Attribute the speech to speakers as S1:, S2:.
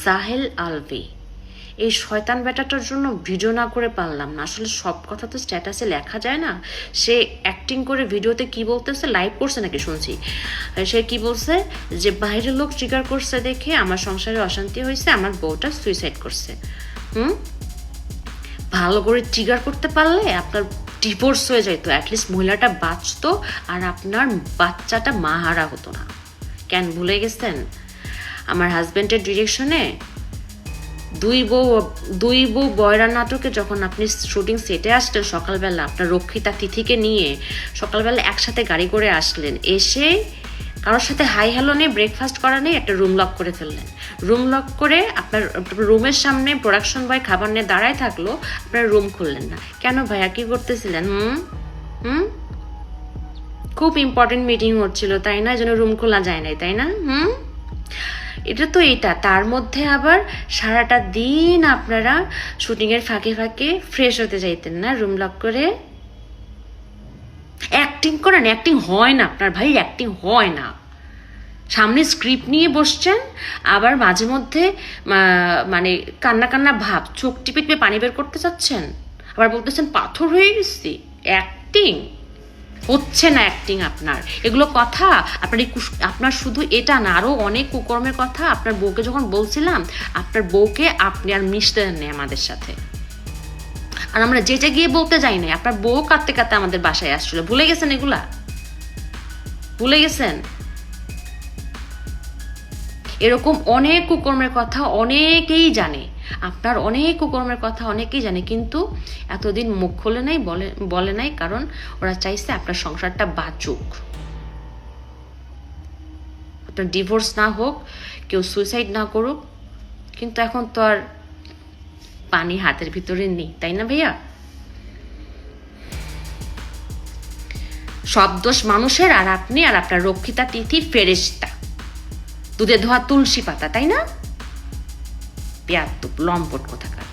S1: জাহেল আলভি, এই শয়তান বেটাটার জন্য ভিডিও না করে পারলাম না। আসলে সব কথা তো স্ট্যাটাসে লেখা যায় না। সে অ্যাক্টিং করে ভিডিওতে কি বলতেছে, লাইভ করছে নাকি শুনছি, সে কি বলছে যে বাইরের লোক ট্রিগার করছে দেখে আমার সংসারে অশান্তি হয়েছে, আমার বউটা সুইসাইড করছে। ভালো করে ট্রিগার করতে পারলে আপনার ডিভোর্স হয়ে যেত, অ্যাটলিস্ট মহিলাটা বাঁচতো আর আপনার বাচ্চাটা মাহারা হতো না। কেন ভুলে গেছেন আমার হাজব্যান্ডের ডিরেকশনে দুই বউ বয়রা নাটকে যখন আপনি শুটিং সেটে আসলেন সকালবেলা, আপনার রক্ষিতা তিথিকে নিয়ে সকালবেলা একসাথে গাড়ি করে আসলেন, এসে কারোর সাথে হাই হ্যালো নেই, ব্রেকফাস্ট করা নেই, একটা রুম লক করে ফেললেন। রুম লক করে আপনার রুমের সামনে প্রোডাকশন বয় খাবার নিয়ে দাঁড়ায় থাকলো, আপনার রুম খুললেন না কেন ভাইয়া? কি করতেছিলেন? খুব ইম্পর্টেন্ট মিটিং হচ্ছিল তাই না, যেন রুম খোলা যায় নাই তাই না? এটা তো এটা, তার মধ্যে আবার সারাটা দিন আপনারা শুটিংয়ের ফাঁকে ফাঁকে ফ্রেশ হতে চাইতেন না, রুম লক করে অ্যাক্টিং করেন। অ্যাক্টিং হয় না আপনার ভাই, অ্যাক্টিং হয় না। সামনে স্ক্রিপ্ট নিয়ে বসছেন, আবার মাঝে মধ্যে মানে কান্না কান্না ভাব, চোখ টিপে টিপে পানি বের করতে চাচ্ছেন, আবার বলতেছেন পাথর হয়ে গেছি। অ্যাক্টিং হচ্ছে না, অ্যাক্টিং আপনার এগুলো কথা। আপনার শুধু এটা না, আরও অনেক কুকর্মের কথা আপনার বউকে যখন বলছিলাম, আপনার বউকে আপনি আর মিশতে দেন না আমাদের সাথে। আর আমরা যেটা গিয়ে বলতে যাই না, আপনার বউ কাঁদতে কাঁদতে আমাদের বাসায় আসছিল। ভুলে গেছেন এগুলা? ভুলে গেছেন? এরকম অনেক কুকর্মের কথা অনেকেই জানে, আপনার অনেক কুকর্মের কথা অনেকেই জানে, কিন্তু এতদিন মুখ খোলে নাই, বলে নাই, কারণ ওরা চাইছে আপনার সংসারটা বাঁচুক, আপনার ডিভোর্স না হোক, কেউ সুইসাইড না করুক। কিন্তু এখন তো আর পানি হাতের ভিতরে নেই, তাই না ভাইয়া? সব দোষ মানুষের, আর আপনি আর আপনার রক্ষিতা তিথি ফেরেশতা, দুধে ধোয়া তুলসী পাতা, তাই না? পেয়ার তো লম্পট কোথাকার।